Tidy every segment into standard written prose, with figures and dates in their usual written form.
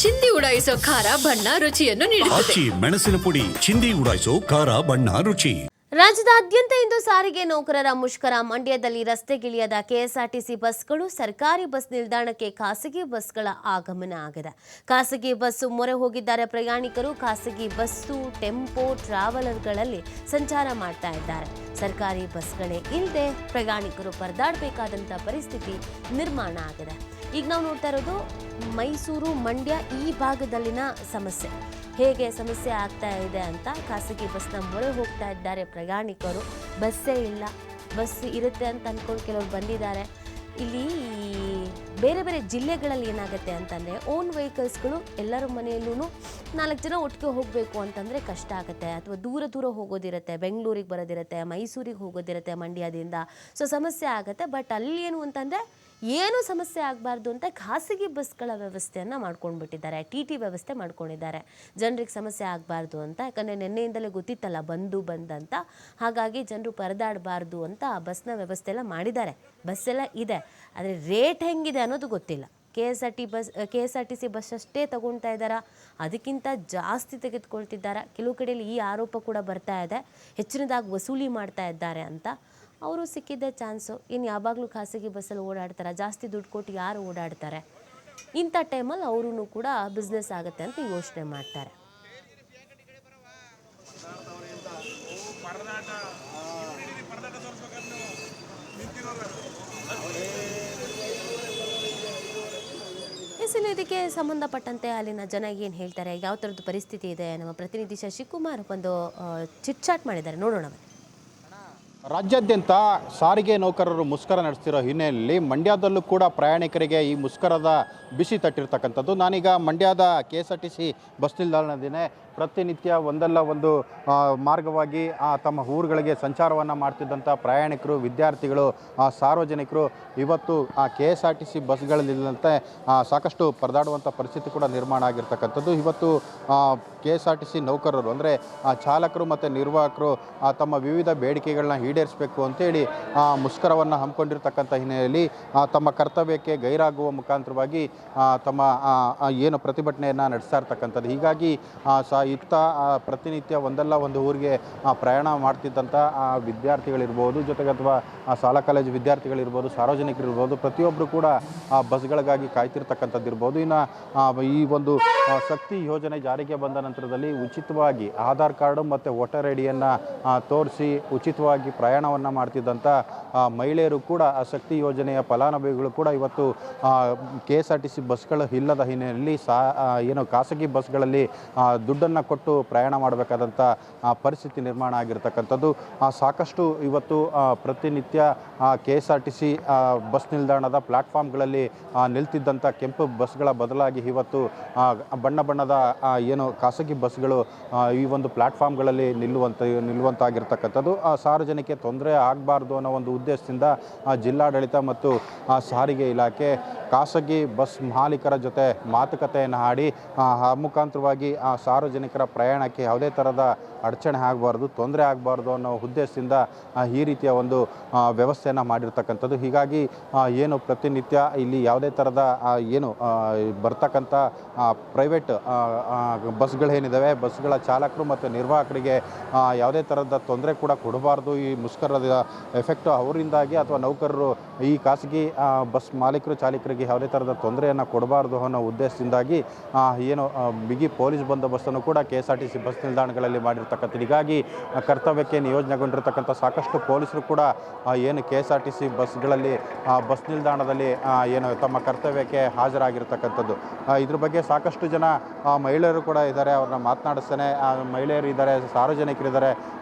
ಚಿಂದಿ ಉಡಾಯಿಸೋ ಖಾರ ಬಣ್ಣ ರುಚಿಯನ್ನು ನೀಡುತ್ತದೆ. ಮೆಣಸಿನ ಪುಡಿ ಚಿಂದಿ ಉಡಾಯಿಸೋ ಖಾರ ಬಣ್ಣ ರುಚಿ. ರಾಜ್ಯದಾದ್ಯಂತ ಇಂದು ಸಾರಿಗೆ ನೌಕರರ ಮುಷ್ಕರ. ಮಂಡ್ಯದಲ್ಲಿ ರಸ್ತೆಗಿಳಿಯದ ಕೆಎಸ್ಆರ್ಟಿಸಿ ಬಸ್ಗಳು, ಸರ್ಕಾರಿ ಬಸ್ ನಿಲ್ದಾಣಕ್ಕೆ ಖಾಸಗಿ ಬಸ್ಗಳ ಆಗಮನ ಆಗಿದೆ. ಖಾಸಗಿ ಬಸ್ಸು ಮೊರೆ ಹೋಗಿದ್ದಾರೆ ಪ್ರಯಾಣಿಕರು. ಖಾಸಗಿ ಬಸ್ಸು, ಟೆಂಪೋ, ಟ್ರಾವೆಲರ್ಗಳಲ್ಲಿ ಸಂಚಾರ ಮಾಡ್ತಾ ಇದ್ದಾರೆ. ಸರ್ಕಾರಿ ಬಸ್ಗಳೇ ಇಲ್ಲದೆ ಪ್ರಯಾಣಿಕರು ಪರದಾಡಬೇಕಾದಂಥ ಪರಿಸ್ಥಿತಿ ನಿರ್ಮಾಣ ಆಗಿದೆ. ಈಗ ನಾವು ನೋಡ್ತಾ ಇರೋದು ಮೈಸೂರು, ಮಂಡ್ಯ ಈ ಭಾಗದಲ್ಲಿನ ಸಮಸ್ಯೆ. ಹೇಗೆ ಸಮಸ್ಯೆ ಆಗ್ತಾ ಇದೆ ಅಂತ ಖಾಸಗಿ ಬಸ್ನ ಮೊರೆ ಹೋಗ್ತಾ ಇದ್ದಾರೆ ಪ್ರಯಾಣಿಕರು. ಬಸ್ಸೇ ಇಲ್ಲ, ಬಸ್ ಇರುತ್ತೆ ಅಂತ ಅಂದ್ಕೊಂಡು ಕೆಲವರು ಬಂದಿದ್ದಾರೆ. ಇಲ್ಲಿ ಬೇರೆ ಬೇರೆ ಜಿಲ್ಲೆಗಳಲ್ಲಿ ಏನಾಗುತ್ತೆ ಅಂತಂದರೆ ಓನ್ ವೆಹಿಕಲ್ಸ್ಗಳು ಎಲ್ಲರ ಮನೆಯಲ್ಲೂ 4 ಜನ ಒಟ್ಟಿಗೆ ಹೋಗಬೇಕು ಅಂತಂದರೆ ಕಷ್ಟ ಆಗುತ್ತೆ. ಅಥವಾ ದೂರ ದೂರ ಹೋಗೋದಿರುತ್ತೆ, ಬೆಂಗಳೂರಿಗೆ ಬರೋದಿರುತ್ತೆ, ಮೈಸೂರಿಗೆ ಹೋಗೋದಿರುತ್ತೆ ಮಂಡ್ಯದಿಂದ. ಸೊ ಸಮಸ್ಯೆ ಆಗುತ್ತೆ. ಬಟ್ ಅಲ್ಲಿ ಏನು ಅಂತಂದರೆ ಏನೂ ಸಮಸ್ಯೆ ಆಗಬಾರ್ದು ಅಂತ ಖಾಸಗಿ ಬಸ್ಗಳ ವ್ಯವಸ್ಥೆಯನ್ನು ಮಾಡ್ಕೊಂಡ್ಬಿಟ್ಟಿದ್ದಾರೆ. ಟಿ ವ್ಯವಸ್ಥೆ ಮಾಡ್ಕೊಂಡಿದ್ದಾರೆ, ಜನರಿಗೆ ಸಮಸ್ಯೆ ಆಗಬಾರ್ದು ಅಂತ. ಯಾಕಂದರೆ ನಿನ್ನೆಯಿಂದಲೇ ಗೊತ್ತಿತ್ತಲ್ಲ ಬಂದಂತ, ಹಾಗಾಗಿ ಜನರು ಪರದಾಡಬಾರ್ದು ಅಂತ ಬಸ್ನ ವ್ಯವಸ್ಥೆ ಎಲ್ಲ ಮಾಡಿದ್ದಾರೆ. ಬಸ್ಸೆಲ್ಲ ಇದೆ, ಆದರೆ ರೇಟ್ ಹೆಂಗಿದೆ ಅನ್ನೋದು ಗೊತ್ತಿಲ್ಲ. K S R T C bus ಅಷ್ಟೇ ತಗೊಳ್ತಾ ಇದ್ದಾರಾ, ಅದಕ್ಕಿಂತ ಜಾಸ್ತಿ ತೆಗೆದುಕೊಳ್ತಿದ್ದಾರೆ. ಕೆಲವು ಕಡೆಯಲ್ಲಿ ಈ ಆರೋಪ ಕೂಡ ಬರ್ತಾ ಇದೆ, ಹೆಚ್ಚಿನದಾಗಿ ವಸೂಲಿ ಮಾಡ್ತಾ ಇದ್ದಾರೆ ಅಂತ. ಅವರು ಸಿಕ್ಕಿದ್ದೇ ಚಾನ್ಸು. ಇನ್ನು ಯಾವಾಗಲೂ ಖಾಸಗಿ ಬಸ್ಸಲ್ಲಿ ಓಡಾಡ್ತಾರೆ, ಜಾಸ್ತಿ ದುಡ್ಡು ಕೊಟ್ಟು ಯಾರು ಓಡಾಡ್ತಾರೆ? ಇಂಥ ಟೈಮಲ್ಲಿ ಅವರೂ ಕೂಡ ಬಿಸ್ನೆಸ್ ಆಗುತ್ತೆ ಅಂತ ಯೋಚನೆ ಮಾಡ್ತಾರೆ. ಇದಕ್ಕೆ ಸಂಬಂಧಪಟ್ಟಂತೆ ಅಲ್ಲಿನ ಜನ ಏನು ಹೇಳ್ತಾರೆ, ಯಾವ ಥರದ್ದು ಪರಿಸ್ಥಿತಿ ಇದೆ, ನಮ್ಮ ಪ್ರತಿನಿಧಿ ಶಶಿಕುಮಾರ್ ಒಂದು ಚಿಟ್ಚಾಟ್ ಮಾಡಿದ್ದಾರೆ, ನೋಡೋಣ. ರಾಜ್ಯಾದ್ಯಂತ ಸಾರಿಗೆ ನೌಕರರು ಮುಷ್ಕರ ನಡೆಸ್ತಿರೋ ಹಿನ್ನೆಲೆಯಲ್ಲಿ ಮಂಡ್ಯದಲ್ಲೂ ಕೂಡ ಪ್ರಯಾಣಿಕರಿಗೆ ಈ ಮುಷ್ಕರದ ಬಿಸಿ ತಟ್ಟಿರ್ತಕ್ಕಂಥದ್ದು. ನಾನೀಗ ಮಂಡ್ಯದ KSRTC ಬಸ್ ನಿಲ್ದಾಣದಿನೇ. ಪ್ರತಿನಿತ್ಯ ಒಂದಲ್ಲ ಒಂದು ಮಾರ್ಗವಾಗಿ ತಮ್ಮ ಊರುಗಳಿಗೆ ಸಂಚಾರವನ್ನು ಮಾಡ್ತಿದ್ದಂಥ ಪ್ರಯಾಣಿಕರು, ವಿದ್ಯಾರ್ಥಿಗಳು, ಸಾರ್ವಜನಿಕರು ಇವತ್ತು KSRTC ಬಸ್ಗಳಲ್ಲಿಲ್ಲದಂತೆ ಸಾಕಷ್ಟು ಪರದಾಡುವಂಥ ಪರಿಸ್ಥಿತಿ ಕೂಡ ನಿರ್ಮಾಣ ಆಗಿರ್ತಕ್ಕಂಥದ್ದು. ಇವತ್ತು KSRTC ನೌಕರರು ಅಂದರೆ ಚಾಲಕರು ಮತ್ತು ನಿರ್ವಾಹಕರು ತಮ್ಮ ವಿವಿಧ ಬೇಡಿಕೆಗಳನ್ನ ಈಡೇರಿಸಬೇಕು ಅಂತೇಳಿ ಮುಷ್ಕರವನ್ನು ಹಮ್ಮಿಕೊಂಡಿರ್ತಕ್ಕಂಥ ಹಿನ್ನೆಲೆಯಲ್ಲಿ ತಮ್ಮ ಕರ್ತವ್ಯಕ್ಕೆ ಗೈರಾಗುವ ಮುಖಾಂತರವಾಗಿ ತಮ್ಮ ಏನು ಪ್ರತಿಭಟನೆಯನ್ನು ನಡೆಸ್ತಾ ಇರ್ತಕ್ಕಂಥದ್ದು. ಹೀಗಾಗಿ ಇತ್ತ ಪ್ರತಿನಿತ್ಯ ಒಂದಲ್ಲ ಒಂದು ಊರಿಗೆ ಪ್ರಯಾಣ ಮಾಡ್ತಿದ್ದಂಥ ವಿದ್ಯಾರ್ಥಿಗಳಿರ್ಬೋದು, ಜೊತೆಗೆ ಅಥವಾ ಶಾಲಾ ಕಾಲೇಜು ವಿದ್ಯಾರ್ಥಿಗಳಿರ್ಬೋದು, ಸಾರ್ವಜನಿಕರಿರ್ಬೋದು, ಪ್ರತಿಯೊಬ್ಬರು ಕೂಡ ಬಸ್ಗಳಿಗಾಗಿ ಕಾಯ್ತಿರ್ತಕ್ಕಂಥದ್ದು ಇರ್ಬೋದು. ಇನ್ನು ಈ ಒಂದು ಶಕ್ತಿ ಯೋಜನೆ ಜಾರಿಗೆ ಬಂದ ನಂತರದಲ್ಲಿ ಉಚಿತವಾಗಿ ಆಧಾರ್ ಕಾರ್ಡು ಮತ್ತು ವೋಟರ್ ಐಡಿಯನ್ನು ತೋರಿಸಿ ಉಚಿತವಾಗಿ ಪ್ರಯಾಣವನ್ನು ಮಾಡ್ತಿದ್ದಂಥ ಮಹಿಳೆಯರು ಕೂಡ ಶಕ್ತಿ ಯೋಜನೆಯ ಫಲಾನುಭವಿಗಳು ಕೂಡ ಇವತ್ತು KSRTC ಬಸ್ಗಳು ಇಲ್ಲದ ಹಿನ್ನೆಲೆಯಲ್ಲಿ ಏನು ಖಾಸಗಿ ಬಸ್ಗಳಲ್ಲಿ ದುಡ್ಡನ್ನು ಕೊಟ್ಟು ಪ್ರಯಾಣ ಮಾಡಬೇಕಾದಂಥ ಪರಿಸ್ಥಿತಿ ನಿರ್ಮಾಣ ಆಗಿರ್ತಕ್ಕಂಥದ್ದು. ಸಾಕಷ್ಟು ಇವತ್ತು ಪ್ರತಿನಿತ್ಯ KSRTC ಬಸ್ ನಿಲ್ದಾಣದ ಪ್ಲ್ಯಾಟ್ಫಾರ್ಮ್ಗಳಲ್ಲಿ ನಿಲ್ತಿದ್ದಂಥ ಕೆಂಪು ಬಸ್ಗಳ ಬದಲಾಗಿ ಇವತ್ತು ಬಣ್ಣದ ಏನು ಖಾಸಗಿ ಬಸ್ಗಳು ಈ ಒಂದು ಪ್ಲ್ಯಾಟ್ಫಾರ್ಮ್ಗಳಲ್ಲಿ ನಿಲ್ಲುವಂತಾಗಿರ್ತಕ್ಕಂಥದ್ದು. ಸಾರ್ವಜನಿಕ ತೊಂದರೆ ಆಗಬಾರ್ದು ಅನ್ನೋ ಒಂದು ಉದ್ದೇಶದಿಂದ ಜಿಲ್ಲಾಡಳಿತ ಮತ್ತು ಸಾರಿಗೆ ಇಲಾಖೆ ಖಾಸಗಿ ಬಸ್ ಮಾಲೀಕರ ಜೊತೆ ಮಾತುಕತೆಯನ್ನು ಆಡಿ ಮುಖಾಂತರವಾಗಿ ಸಾರ್ವಜನಿಕರ ಪ್ರಯಾಣಕ್ಕೆ ಯಾವುದೇ ಥರದ ಅಡಚಣೆ ಆಗಬಾರ್ದು, ತೊಂದರೆ ಆಗಬಾರ್ದು ಅನ್ನೋ ಉದ್ದೇಶದಿಂದ ಈ ರೀತಿಯ ಒಂದು ವ್ಯವಸ್ಥೆಯನ್ನು ಮಾಡಿರ್ತಕ್ಕಂಥದ್ದು. ಹೀಗಾಗಿ ಏನು ಪ್ರತಿನಿತ್ಯ ಇಲ್ಲಿ ಯಾವುದೇ ಥರದ ಏನು ಬರ್ತಕ್ಕಂಥ ಪ್ರೈವೇಟ್ ಬಸ್ಗಳೇನಿದ್ದಾವೆ, ಬಸ್ಗಳ ಚಾಲಕರು ಮತ್ತು ನಿರ್ವಾಹಕರಿಗೆ ಯಾವುದೇ ಥರದ ತೊಂದರೆ ಕೂಡ ಕೊಡಬಾರ್ದು. ಈ ಮುಷ್ಕರದ ಎಫೆಕ್ಟು ಅವರಿಂದಾಗಿ ಅಥವಾ ನೌಕರರು ಈ ಖಾಸಗಿ ಬಸ್ ಮಾಲೀಕರು, ಚಾಲಕರಿಗೆ ಯಾವುದೇ ಥರದ ತೊಂದರೆಯನ್ನು ಕೊಡಬಾರ್ದು ಅನ್ನೋ ಉದ್ದೇಶದಿಂದಾಗಿ ಏನು ಬಿಗಿ ಪೊಲೀಸ್ ಬಂದೋಬಸ್ತನ್ನು ಕೂಡ KSRTC ಬಸ್ ನಿಲ್ದಾಣಗಳಲ್ಲಿ ಮಾಡಿರ್ತಕ್ಕಂಥದ್ದು. ಹೀಗಾಗಿ ಕರ್ತವ್ಯಕ್ಕೆ ನಿಯೋಜನೆಗೊಂಡಿರ್ತಕ್ಕಂಥ ಸಾಕಷ್ಟು ಪೊಲೀಸರು ಕೂಡ ಏನು KSRTC ಬಸ್ಗಳಲ್ಲಿ ಬಸ್ ನಿಲ್ದಾಣದಲ್ಲಿ ಏನು ತಮ್ಮ ಕರ್ತವ್ಯಕ್ಕೆ ಹಾಜರಾಗಿರ್ತಕ್ಕಂಥದ್ದು. ಇದ್ರ ಬಗ್ಗೆ ಸಾಕಷ್ಟು ಜನ ಮಹಿಳೆಯರು ಕೂಡ ಇದ್ದಾರೆ, ಅವ್ರನ್ನ ಮಾತನಾಡಿಸ್ತೇನೆ. ಮಹಿಳೆಯರು ಇದ್ದಾರೆ, ಸಾರ್ವಜನಿಕರಿದ್ದಾರೆ.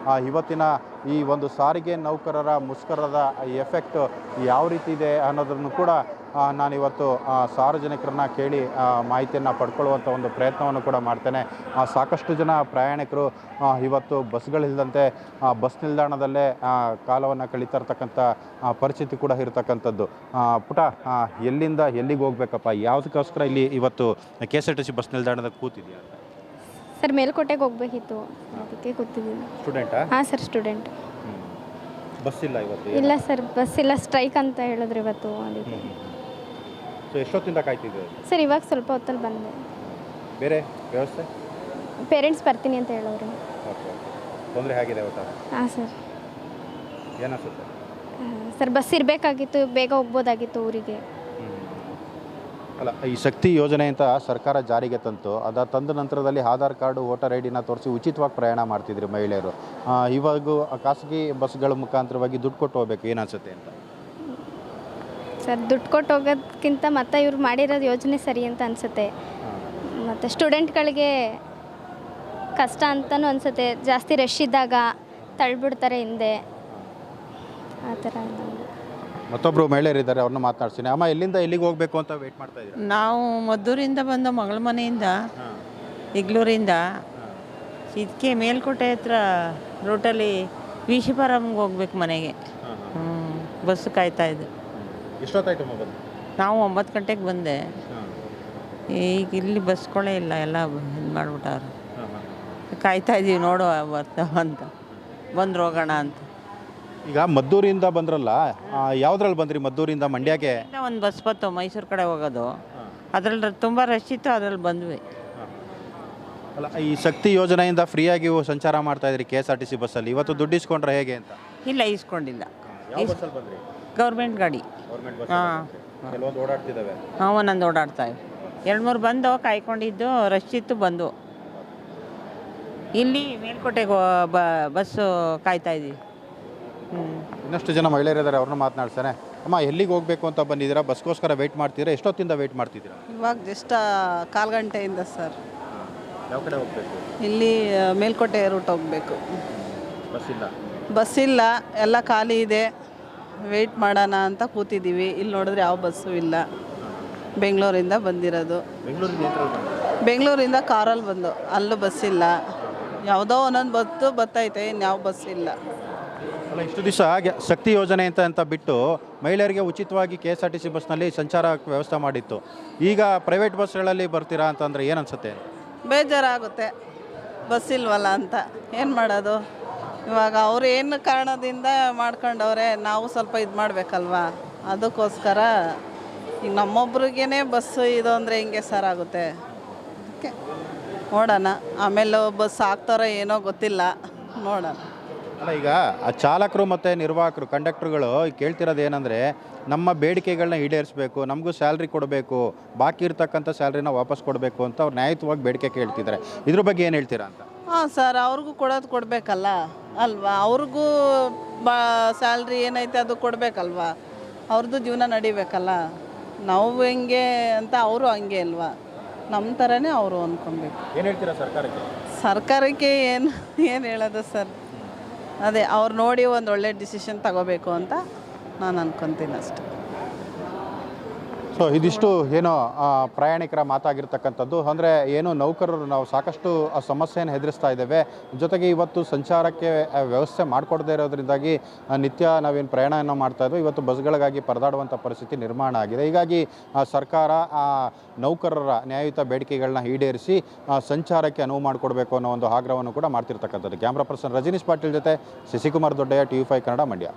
ಇವತ್ತಿನ ಈ ಒಂದು ಸಾರಿಗೆ ನೌಕರರ ಮುಷ್ಕರದ ಎಫೆಕ್ಟ್ ಯಾವ ರೀತಿ ಇದೆ ಅನ್ನೋದನ್ನು ಕೂಡ ನಾನಿವತ್ತು ಸಾರ್ವಜನಿಕರನ್ನ ಕೇಳಿ ಮಾಹಿತಿಯನ್ನು ಪಡ್ಕೊಳ್ಳುವಂಥ ಒಂದು ಪ್ರಯತ್ನವನ್ನು ಕೂಡ ಮಾಡ್ತೇನೆ. ಸಾಕಷ್ಟು ಜನ ಪ್ರಯಾಣಿಕರು ಇವತ್ತು ಬಸ್ಗಳಿಲ್ಲದಂತೆ ಬಸ್ ನಿಲ್ದಾಣದಲ್ಲೇ ಕಾಲವನ್ನು ಕಳೀತಾ ಇರ್ತಕ್ಕಂಥ ಪರಿಸ್ಥಿತಿ ಕೂಡ ಇರತಕ್ಕಂಥದ್ದು. ಪುಟ, ಎಲ್ಲಿಂದ ಎಲ್ಲಿಗೆ ಹೋಗ್ಬೇಕಪ್ಪ, ಯಾವುದಕ್ಕೋಸ್ಕರ ಇಲ್ಲಿ ಇವತ್ತು KSRTC ಬಸ್ ನಿಲ್ದಾಣದಲ್ಲಿ ಕೂತಿದೆಯಾ? ಸರ್, ಮೇಲ್ಕೋಟೆಗೆ ಹೋಗಬೇಕಿತ್ತು, ಅದಕ್ಕೆ ಕೂತಿದ್ದೀನಿ. ಸ್ಟೂಡೆಂಟಾ? ಹಾಂ ಸರ್, ಸ್ಟೂಡೆಂಟ್. ಬಸ್ ಇಲ್ಲ ಇವತ್ತು? ಇಲ್ಲ ಸರ್, ಬಸ್ ಇಲ್ಲ, ಸ್ಟ್ರೈಕ್ ಅಂತ ಹೇಳಿದ್ರು ಇವತ್ತು. ಅದಕ್ಕೆ ಸೊ ಎಷ್ಟೊತ್ತಿಂದ ಕಾಯ್ತಿದ್ದೀವಿ ಸರ್? ಇವಾಗ ಸ್ವಲ್ಪ ಹೊತ್ತಲ್ಲಿ ಬಂದೆ. ಬೇರೆ ವ್ಯವಸ್ಥೆ ಪೇರೆಂಟ್ಸ್ ಬರ್ತೀನಿ ಅಂತ ಹೇಳೋರು. ಓಕೆ, ತೊಂದರೆ ಆಗಿದೆ ಒಟ್ಟಾರೆ. ಹಾಂ ಸರ್. ಏನಿಸುತ್ತೆ ಸರ್ ಬಸ್ ಇರಬೇಕಾಗಿತ್ತು, ಬೇಗ ಹೋಗ್ಬೋದಾಗಿತ್ತು ಊರಿಗೆ. ಅಲ್ಲ, ಈ ಶಕ್ತಿ ಯೋಜನೆ ಅಂತ ಸರ್ಕಾರ ಜಾರಿಗೆ ತಂತು. ತಂದ ನಂತರದಲ್ಲಿ ಆಧಾರ್ ಕಾರ್ಡು, ವೋಟರ್ ಐ ಡಿನ ತೋರಿಸಿ ಉಚಿತವಾಗಿ ಪ್ರಯಾಣ ಮಾಡ್ತಿದ್ರು ಮಹಿಳೆಯರು. ಇವಾಗ ಖಾಸಗಿ ಬಸ್ಗಳ ಮುಖಾಂತರವಾಗಿ ದುಡ್ಡು ಕೊಟ್ಟು ಹೋಗ್ಬೇಕು, ಏನಿಸುತ್ತೆ ಅಂತ? ಸರ್ ದುಡ್ಡು ಕೊಟ್ಟು ಹೋಗೋದಕ್ಕಿಂತ ಮತ್ತೆ ಇವ್ರು ಮಾಡಿರೋದು ಯೋಜನೆ ಸರಿ ಅಂತ ಅನಿಸುತ್ತೆ. ಮತ್ತು ಸ್ಟೂಡೆಂಟ್ಗಳಿಗೆ ಕಷ್ಟ ಅಂತಲೂ ಅನಿಸುತ್ತೆ. ಜಾಸ್ತಿ ರಶ್ ಇದ್ದಾಗ ತಳ್ಳಿಬಿಡ್ತಾರೆ ಹಿಂದೆ, ಆ ಥರ. ಮತ್ತೊಬ್ಬರು ಮಹಿಳೆಯರಿದ್ದಾರೆ, ಅವ್ರನ್ನ ಮಾತನಾಡ್ತೀನಿ. ಅಮ್ಮ, ಎಲ್ಲಿಂದ ಎಲ್ಲಿಗೆ ಹೋಗಬೇಕು ಅಂತ ವೇಟ್ ಮಾಡ್ತಾ ಇದ್ದೀರಾ? ನಾವು ಮದ್ದೂರಿಂದ ಬಂದ ಮಗಳ ಮನೆಯಿಂದ ಇಗ್ಲೂರಿಂದ ಇದಕ್ಕೆ ಮೇಲ್ಕೋಟೆ ಹತ್ರ ರೂಟಲ್ಲಿ ವಿಶಿಪುರಂಗೆ ಹೋಗ್ಬೇಕು ಮನೆಗೆ. ಬಸ್ ಕಾಯ್ತಾ ಇದ್ದೆ. ಎಷ್ಟೊತ್ತಾಯ್ತು ಬಂದು? ನಾವು 9 ಗಂಟೆಗೆ ಬಂದೆ. ಈಗ ಇಲ್ಲಿ ಬಸ್ಗಳೇ ಇಲ್ಲ, ಎಲ್ಲ ಇದು ಮಾಡಿಬಿಟ್ಟಾರ. ಕಾಯ್ತಾ ಇದ್ದೀವಿ, ನೋಡುವ ಬರ್ತಾವ ಅಂತ, ಬಂದು ಹೋಗೋಣ ಅಂತ. ಈಗ ಮದ್ದೂರಿಂದ ಬಂದ್ರಲ್ಲ, ಯಾವ್ದ್ರಲ್ಲಿ ಬಂದ್ರಿ? ಮದ್ದೂರಿಂದ ಮಂಡ್ಯಕ್ಕೆ ಒಂದು ಬಸ್ ಬತ್ತು ಮೈಸೂರು ಕಡೆ ಹೋಗೋದು, ಅದ್ರಲ್ಲಿ ತುಂಬ ರಶ್ ಇತ್ತು, ಅದ್ರಲ್ಲಿ ಬಂದ್ವಿ. ಅಲ್ಲ, ಈ ಶಕ್ತಿ ಯೋಜನೆಯಿಂದ ಫ್ರೀಯಾಗಿ ಸಂಚಾರ ಮಾಡ್ತಾ ಇದ್ರಿ KSRTC ಬಸ್ಸಲ್ಲಿ. ಇವತ್ತು ದುಡ್ಡು ಇಸ್ಕೊಂಡ್ರೆ ಹೇಗೆ ಅಂತ? ಇಲ್ಲ, ಇಸ್ಕೊಂಡಿಲ್ಲ. ಯಾವ ಬಸ್ಸಲ್ಲಿ ಬಂದ್ರಿ? ಗೌರ್ಮೆಂಟ್ ಗಾಡಿ. ಹಾಂ, ಕೆಲವೊಂದು ಓಡಾಡ್ತಿದ್ದಾವೆ. ಹಾಂ, ಒಂದೊಂದು ಓಡಾಡ್ತಾ ಇವೆ. 2-3 ಬಂದು ಕಾಯ್ಕೊಂಡಿದ್ದು, ರಶ್ ಇತ್ತು, ಬಂದು ಇಲ್ಲಿ ಮೇಲ್ಕೋಟೆಗೆ ಬಸ್ಸು ಕಾಯ್ತಾ ಇದ್ದೀವಿ. ಇನ್ನಷ್ಟು ಜನ ಮಹಿಳೆಯರಿದ್ದಾರೆ, ಅವ್ರನ್ನ ಮಾತನಾಡ್ತಾನೆ. ಅಮ್ಮ, ಎಲ್ಲಿಗೆ ಹೋಗಬೇಕು ಅಂತ ಬಂದಿದ್ದೀರಾ? ಬಸ್ಗೋಸ್ಕರ ವೆಯ್ಟ್ ಮಾಡ್ತೀರಾ? ಎಷ್ಟೊತ್ತಿಂದ ವೆಯ್ಟ್ ಮಾಡ್ತಿದ್ದೀರಾ? ಇವಾಗ ಜಸ್ಟ್ 1/4 ಗಂಟೆಯಿಂದ ಸರ್. ಯಾವ ಕಡೆ ಹೋಗಬೇಕು? ಇಲ್ಲಿ ಮೇಲ್ಕೋಟೆ ರೂಟ್ ಹೋಗಬೇಕು. ಬಸ್ ಇಲ್ಲ? ಬಸ್ ಇಲ್ಲ, ಎಲ್ಲ ಖಾಲಿ ಇದೆ. ವೆಯ್ಟ್ ಮಾಡೋಣ ಅಂತ ಕೂತಿದ್ದೀವಿ. ಇಲ್ಲಿ ನೋಡಿದ್ರೆ ಯಾವ ಬಸ್ಸು ಇಲ್ಲ. ಬೆಂಗಳೂರಿಂದ ಬಂದಿರೋದು. ಬೆಂಗಳೂರಿಂದ ಕಾರಲ್ಲಿ ಬಂದು, ಅಲ್ಲೂ ಬಸ್ ಇಲ್ಲ. ಯಾವುದೋ ಒಂದೊಂದು ಬಸ್ಸು ಬರ್ತೈತೆ, ಇನ್ಯಾವ ಬಸ್ ಇಲ್ಲ. ಅಲ್ಲ, ಇಷ್ಟು ದಿವಸ ಶಕ್ತಿ ಯೋಜನೆ ಅಂತ ಬಿಟ್ಟು ಮಹಿಳೆಯರಿಗೆ ಉಚಿತವಾಗಿ KSRTC ಬಸ್ನಲ್ಲಿ ಸಂಚಾರ ವ್ಯವಸ್ಥೆ ಮಾಡಿತ್ತು. ಈಗ ಪ್ರೈವೇಟ್ ಬಸ್ಗಳಲ್ಲಿ ಬರ್ತೀರಾ ಅಂತಂದರೆ ಏನು ಅನಿಸುತ್ತೆ? ಬೇಜಾರಾಗುತ್ತೆ, ಬಸ್ ಇಲ್ವಲ್ಲ ಅಂತ. ಏನು ಮಾಡೋದು? ಇವಾಗ ಅವ್ರು ಏನು ಕಾರಣದಿಂದ ಮಾಡ್ಕೊಂಡವ್ರೆ, ನಾವು ಸ್ವಲ್ಪ ಇದು ಮಾಡಬೇಕಲ್ವಾ? ಅದಕ್ಕೋಸ್ಕರ ಈಗ ನಮ್ಮೊಬ್ರಿಗೇ ಬಸ್ಸು ಇದು ಅಂದರೆ ಹಿಂಗೆ ಸರ್ ಆಗುತ್ತೆ. ಅದಕ್ಕೆ ನೋಡೋಣ, ಆಮೇಲೆ ಬಸ್ ಹಾಕ್ತಾರೋ ಏನೋ ಗೊತ್ತಿಲ್ಲ, ನೋಡೋಣ. ಅಲ್ಲ, ಈಗ ಆ ಚಾಲಕರು ಮತ್ತು ನಿರ್ವಾಹಕರು, ಕಂಡಕ್ಟರ್ಗಳು ಕೇಳ್ತಿರೋದು ಏನಂದರೆ, ನಮ್ಮ ಬೇಡಿಕೆಗಳನ್ನ ಈಡೇರಿಸಬೇಕು, ನಮಗೂ ಸ್ಯಾಲ್ರಿ ಕೊಡಬೇಕು, ಬಾಕಿ ಇರ್ತಕ್ಕಂಥ ಸ್ಯಾಲ್ರಿನ ವಾಪಸ್ ಕೊಡಬೇಕು ಅಂತ ಅವ್ರು ನ್ಯಾಯಯುತವಾಗಿ ಬೇಡಿಕೆ ಕೇಳ್ತಿದ್ದಾರೆ. ಇದ್ರ ಬಗ್ಗೆ ಏನು ಹೇಳ್ತೀರಾ ಅಂತ? ಹಾಂ ಸರ್, ಅವ್ರಿಗೂ ಕೊಡಬೇಕಲ್ಲ ಅಲ್ವಾ? ಅವ್ರಿಗೂ ಸ್ಯಾಲ್ರಿ ಏನೈತೆ ಅದು ಕೊಡಬೇಕಲ್ವಾ? ಅವ್ರದ್ದು ಜೀವನ ನಡಿಬೇಕಲ್ಲ. ನಾವು ಹೆಂಗೆ ಅಂತ ಅವರು ಹಂಗೆ ಅಲ್ವಾ? ನಮ್ಮ ಥರನೇ ಅವರು ಅಂದ್ಕೊಬೇಕು. ಏನು ಹೇಳ್ತೀರಾ ಸರ್ಕಾರಕ್ಕೆ? ಸರ್ಕಾರಕ್ಕೆ ಏನು ಹೇಳೋದು ಸರ್? ಅದೇ ಅವ್ರು ನೋಡಿ ಒಂದು ಒಳ್ಳೆ ಡಿಸಿಷನ್ ತಗೋಬೇಕು ಅಂತ ನಾನು ಅನ್ಕೊತೀನಿ ಅಷ್ಟೆ. ಸೊ ಇದಿಷ್ಟು ಏನೋ ಪ್ರಯಾಣಿಕರ ಮಾತಾಗಿರ್ತಕ್ಕಂಥದ್ದು. ಅಂದರೆ ಏನು ನೌಕರರು ನಾವು ಸಾಕಷ್ಟು ಸಮಸ್ಯೆಯನ್ನು ಎದುರಿಸ್ತಾ ಇದ್ದೇವೆ. ಜೊತೆಗೆ ಇವತ್ತು ಸಂಚಾರಕ್ಕೆ ವ್ಯವಸ್ಥೆ ಮಾಡಿಕೊಡದೇ ಇರೋದ್ರಿಂದಾಗಿ ನಿತ್ಯ ನಾವೇನು ಪ್ರಯಾಣವನ್ನು ಮಾಡ್ತಾ ಇದ್ವಿ, ಇವತ್ತು ಬಸ್ಗಳಿಗಾಗಿ ಪರದಾಡುವಂಥ ಪರಿಸ್ಥಿತಿ ನಿರ್ಮಾಣ ಆಗಿದೆ. ಹೀಗಾಗಿ ಸರ್ಕಾರ ನೌಕರರ ನ್ಯಾಯಯುತ ಬೇಡಿಕೆಗಳನ್ನ ಈಡೇರಿಸಿ ಸಂಚಾರಕ್ಕೆ ಅನುವು ಮಾಡಿಕೊಡ್ಬೇಕು ಅನ್ನೋ ಒಂದು ಆಗ್ರಹವನ್ನು ಕೂಡ ಮಾಡ್ತಿರ್ತಕ್ಕಂಥದ್ದು. ಕ್ಯಾಮ್ರಾ ಪರ್ಸನ್ ರಜನೀಶ್ ಪಾಟೀಲ್ ಜೊತೆ ಶಶಿಕುಮಾರ್ ದೊಡ್ಡಯ್ಯ, TV5 ಕನ್ನಡ, ಮಂಡ್ಯ.